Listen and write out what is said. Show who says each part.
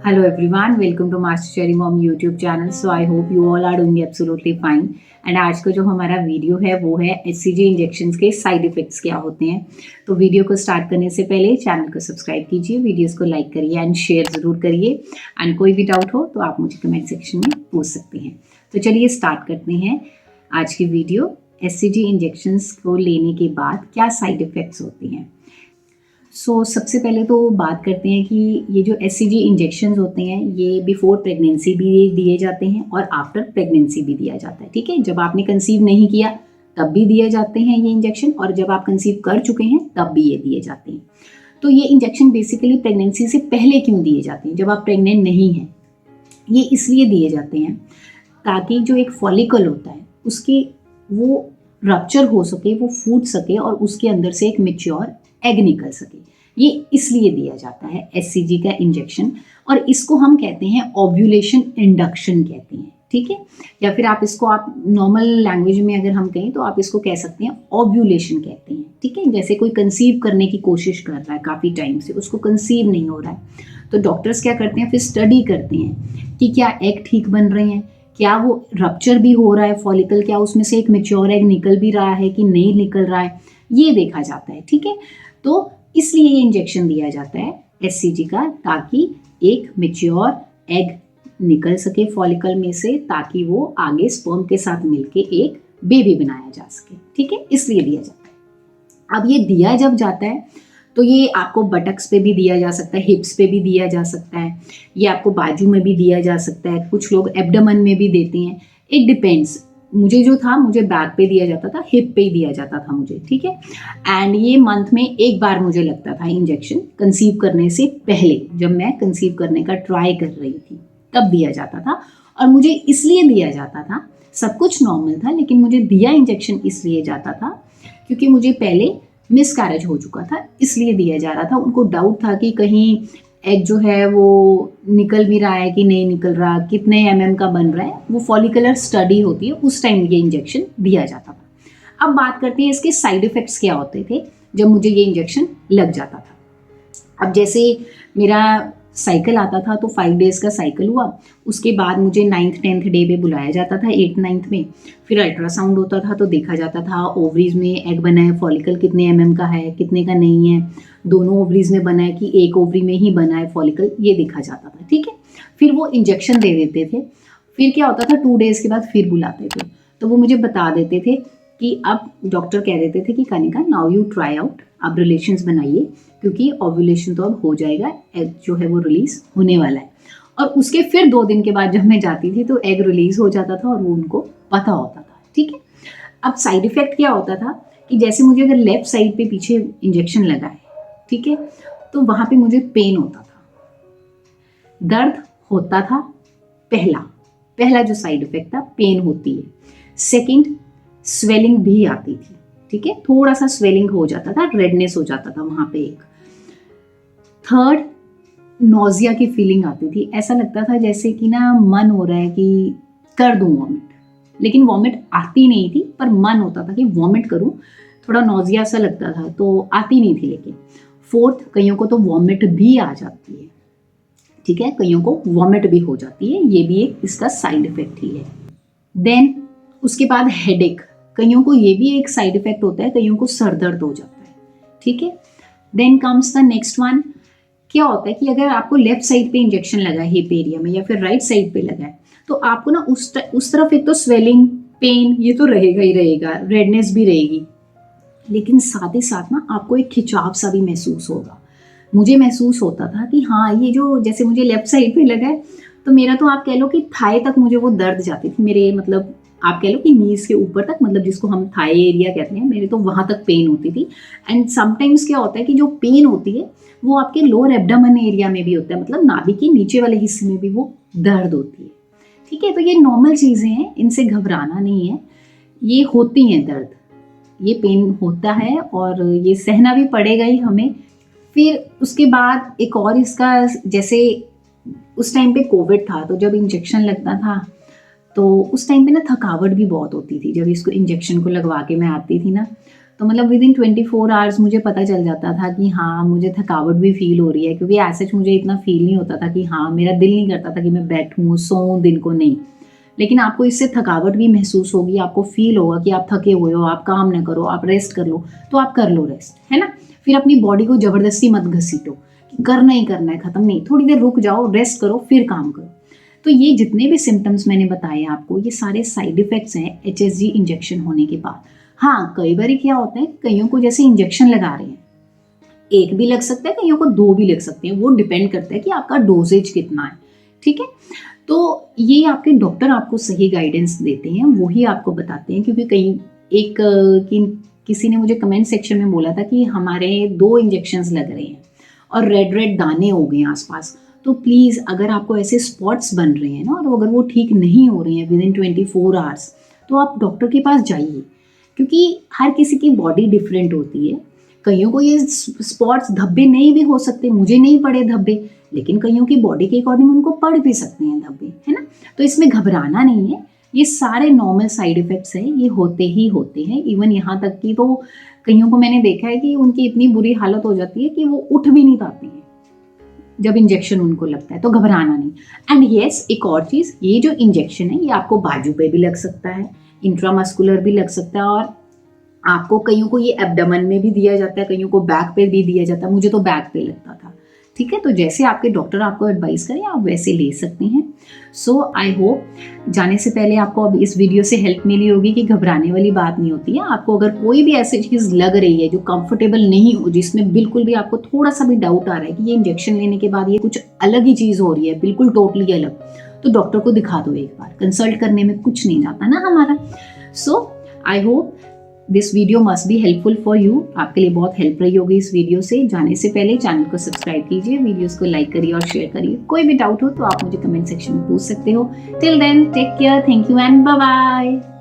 Speaker 1: Hello everyone, welcome to Master Cherry Mom YouTube channel. So I hope you all are doing absolutely fine. And आज का जो हमारा video है वो है HCG इंजेक्शंस के साइड इफेक्ट्स क्या होते हैं। तो वीडियो को स्टार्ट करने से पहले चैनल को सब्सक्राइब कीजिए, वीडियोस को लाइक करिए एंड शेयर ज़रूर करिए। एंड कोई भी डाउट हो तो आप मुझे कमेंट सेक्शन में पूछ सकते हैं। तो चलिए स्टार्ट करते हैं आज की वीडियो। HCG इंजेक्शंस को लेने के बाद क्या साइड इफ़ेक्ट्स होते हैं। सबसे पहले तो बात करते हैं कि ये जो HCG इंजेक्शंस होते हैं ये बिफोर प्रेगनेंसी भी दिए जाते हैं और आफ्टर प्रेगनेंसी भी दिया जाता है। ठीक है, जब आपने कंसीव नहीं किया तब भी दिए जाते हैं ये इंजेक्शन, और जब आप कंसीव कर चुके हैं तब भी ये दिए जाते हैं। तो ये इंजेक्शन बेसिकली प्रेगनेंसी से पहले क्यों दिए जाते हैं, जब आप प्रेग्नेंट नहीं हैं? ये इसलिए दिए जाते हैं ताकि जो एक फॉलिकल होता है उसके वो रप्चर हो सके, वो फूट सके और उसके अंदर से एक मैच्योर एग निकल सके। ये इसलिए दिया जाता है HCG का इंजेक्शन, और इसको हम कहते हैं ओव्यूलेशन इंडक्शन कहते हैं। ठीक है, या फिर आप इसको आप नॉर्मल लैंग्वेज में अगर हम कहें तो आप इसको कह सकते हैं ओव्यूलेशन कहते हैं। ठीक है, जैसे कोई कंसीव करने की कोशिश कर रहा है काफ़ी टाइम से, उसको कंसीव नहीं हो रहा है, तो डॉक्टर्स क्या करते हैं, फिर स्टडी करते हैं कि क्या एग ठीक बन रहे हैं, क्या वो रप्चर भी हो रहा है फॉलिकल, क्या उसमें से एक मैच्योर एग निकल भी रहा है कि नहीं निकल रहा है, ये देखा जाता है। ठीक है, तो इसलिए ये इंजेक्शन दिया जाता है HCG का, ताकि एक मैच्योर एग निकल सके फॉलिकल में से, ताकि वो आगे स्पर्म के साथ मिलके एक बेबी बनाया जा सके। ठीक है, इसलिए दिया जाता है। अब ये दिया जब जाता है तो ये आपको बटक्स पे भी दिया जा सकता है, हिप्स पे भी दिया जा सकता है, ये आपको बाजू में भी दिया जा सकता है, कुछ लोग एब्डोमेन में भी देते हैं। It depends. मुझे जो था, मुझे बैक पे दिया जाता था, हिप पे ही दिया जाता था मुझे। ठीक है, एंड ये मंथ में एक बार मुझे लगता था इंजेक्शन, कंसीव करने से पहले, जब मैं कंसीव करने का ट्राई कर रही थी तब दिया जाता था। और मुझे इसलिए दिया जाता था, सब कुछ नॉर्मल था, लेकिन मुझे दिया इंजेक्शन इसलिए जाता था क्योंकि मुझे पहले मिसकैरेज हो चुका था, इसलिए दिया जा रहा था। उनको डाउट था कि कहीं एग जो है वो निकल भी रहा है कि नहीं निकल रहा, कितने mm का बन रहा है, वो फॉलिकुलर स्टडी होती है, उस टाइम ये इंजेक्शन दिया जाता था। अब बात करते हैं इसके साइड इफ़ेक्ट्स क्या होते थे जब मुझे ये इंजेक्शन लग जाता था। अब जैसे मेरा साइकिल आता था तो 5 डेज़ का साइकिल हुआ, उसके बाद मुझे 9th 10th डे पे बुलाया जाता था, 8th 9th में। फिर अल्ट्रासाउंड होता था तो देखा जाता था ओवरीज में एग बना है, फॉलिकल कितने mm का है, कितने का नहीं है, दोनों ओवरीज में बना है कि एक ओवरी में ही बना है फॉलिकल, ये देखा जाता था। ठीक है, फिर वो इंजेक्शन दे देते थे। फिर क्या होता था, 2 डेज़ के बाद फिर बुलाते थे तो वो मुझे बता देते थे कि अब डॉक्टर कह देते थे कि Kanika now you try out, अब रिलेशंस बनाइए क्योंकि ओव्यूलेशन तो अब हो जाएगा, एग जो है वो रिलीज होने वाला है। और उसके फिर 2 दिन के बाद जब मैं जाती थी तो एग रिलीज हो जाता था और वो उनको पता होता था। ठीक है, अब साइड इफेक्ट क्या होता था कि जैसे मुझे अगर लेफ्ट साइड पे पीछे इंजेक्शन लगा है, ठीक है, तो वहाँ पे मुझे पेन होता था, दर्द होता था। पहला जो साइड इफेक्ट था, पेन होती है। सेकंड, स्वेलिंग भी आती थी। ठीक है, थोड़ा सा स्वेलिंग हो जाता था, रेडनेस हो जाता था वहाँ पे एक। थर्ड, नोजिया की फीलिंग आती थी, ऐसा लगता था जैसे कि ना मन हो रहा है कि कर दूं वॉमिट, लेकिन वॉमिट आती नहीं थी, पर मन होता था कि वॉमिट करूं, थोड़ा नोजिया सा लगता था तो आती नहीं थी। लेकिन फोर्थ, कईयों को तो वॉमिट भी आ जाती है। ठीक है, कईयों को वॉमिट भी हो जाती है, ये भी एक इसका साइड इफेक्ट ही है। देन उसके बाद हेडेक, कईयों को ये भी एक साइड इफेक्ट होता है, कईयों को सर दर्द हो जाता है। ठीक है, then comes the next one. क्या होता है कि अगर आपको लेफ्ट साइड पे इंजेक्शन लगा है हिप एरिया में, या फिर राइट साइड पे लगा है, तो आपको ना उस तरफ एक तो स्वेलिंग, पेन, ये तो रहेगा ही रहेगा, रेडनेस भी रहेगी, लेकिन साथ ही साथ ना आपको एक खिंचाव सा भी महसूस होगा। मुझे महसूस होता था कि हाँ, ये जो जैसे मुझे लेफ्ट साइड पे लगा है तो मेरा तो आप कह लो कि थाई तक मुझे वो दर्द जाती थी, मेरे मतलब आप कह लो कि नीज के ऊपर तक, मतलब जिसको हम थाई एरिया कहते हैं, मेरे तो वहाँ तक पेन होती थी। एंड समटाइम्स क्या होता है कि जो पेन होती है वो आपके लोअर एब्डोमेन एरिया में भी होता है, मतलब नाभि के नीचे वाले हिस्से में भी वो दर्द होती है। ठीक है, तो ये नॉर्मल चीज़ें हैं, इनसे घबराना नहीं है, ये होती हैं दर्द, ये पेन होता है और ये सहना भी पड़ेगा ही हमें। फिर उसके बाद एक और इसका, जैसे उस टाइम पे कोविड था तो जब इंजेक्शन लगता था तो उस टाइम पे ना थकावट भी बहुत होती थी। जब इसको इंजेक्शन को लगवा के मैं आती थी ना, तो मतलब विद इन 24 आवर्स मुझे पता चल जाता था कि हाँ मुझे थकावट भी फील हो रही है, क्योंकि ऐसे मुझे इतना फील नहीं होता था कि हाँ मेरा दिल नहीं करता था कि मैं बैठूँ सोऊं दिन को, नहीं। लेकिन आपको इससे थकावट भी महसूस होगी, आपको फील होगा कि आप थके हुए हो, आप काम ना करो, आप रेस्ट कर लो, तो आप कर लो रेस्ट, है ना। फिर अपनी बॉडी को जबरदस्ती मत घसीटो, करना ही करना है, खत्म नहीं, थोड़ी देर रुक जाओ, रेस्ट करो, फिर काम करो। तो ये जितने भी सिम्टम्स मैंने बताए आपको, ये सारे साइड इफेक्ट्स हैं HSG इंजेक्शन होने के बाद। हाँ, कई बार क्या होता है, कईयों को जैसे इंजेक्शन लगा रहे हैं, एक भी लग सकता है, कईयों को 2 भी लग सकते हैं, वो डिपेंड करता है कि आपका डोजेज कितना है, ठीक है। तो ये आपके डॉक्टर आपको सही गाइडेंस देते हैं, वही आपको बताते हैं, क्योंकि कहीं किसी ने मुझे कमेंट सेक्शन में बोला था कि हमारे 2 इंजेक्शंस लग रहे हैं और रेड रेड दाने हो गए हैं आसपास। तो प्लीज़ अगर आपको ऐसे स्पॉट्स बन रहे हैं ना, और अगर वो ठीक नहीं हो रहे हैं विद इन 24 आवर्स, तो आप डॉक्टर के पास जाइए, क्योंकि हर किसी की बॉडी डिफरेंट होती है। कईयों को ये स्पॉट्स धब्बे नहीं भी हो सकते, मुझे नहीं पड़े धब्बे, लेकिन कईयों की बॉडी के अकॉर्डिंग उनको पड़ भी सकते हैं धब्बे, है ना। तो इसमें घबराना नहीं है, ये सारे नॉर्मल साइड इफेक्ट्स हैं, ये होते ही होते हैं। इवन यहाँ तक कि तो कईयों को मैंने देखा है कि उनकी इतनी बुरी हालत हो जाती है कि वो उठ भी नहीं पाते हैं जब इंजेक्शन उनको लगता है, तो घबराना नहीं। एंड येस, एक और चीज़, ये जो इंजेक्शन है ये आपको बाजू पे भी लग सकता है, इंट्रामस्कुलर भी लग सकता है, और आपको कईयों को ये एब्डोमेन में भी दिया जाता है, कईयों को बैक पे भी दिया जाता है, मुझे तो बैक पे लगता था, ठीक है। तो जैसे आपके डॉक्टर आपको एडवाइस करें आप वैसे ले सकते हैं। सो आई होप जाने से पहले आपको अब इस वीडियो से हेल्प मिली होगी कि घबराने वाली बात नहीं होती है। आपको अगर कोई भी ऐसी चीज़ लग रही है जो कंफर्टेबल नहीं हो, जिसमें बिल्कुल भी आपको थोड़ा सा भी डाउट आ रहा है कि ये इंजेक्शन लेने के बाद ये कुछ अलग ही चीज़ हो रही है, बिल्कुल टोटली अलग, तो डॉक्टर को दिखा दो एक बार, कंसल्ट करने में कुछ नहीं जाता ना हमारा। So I hope this video must be helpful for you, आपके लिए बहुत हेल्प रही होगी इस वीडियो से। जाने से पहले चैनल को सब्सक्राइब कीजिए, वीडियोस को लाइक करिए और शेयर करिए। कोई भी डाउट हो तो आप मुझे कमेंट सेक्शन में पूछ सकते हो। Till then take care, thank you and bye bye.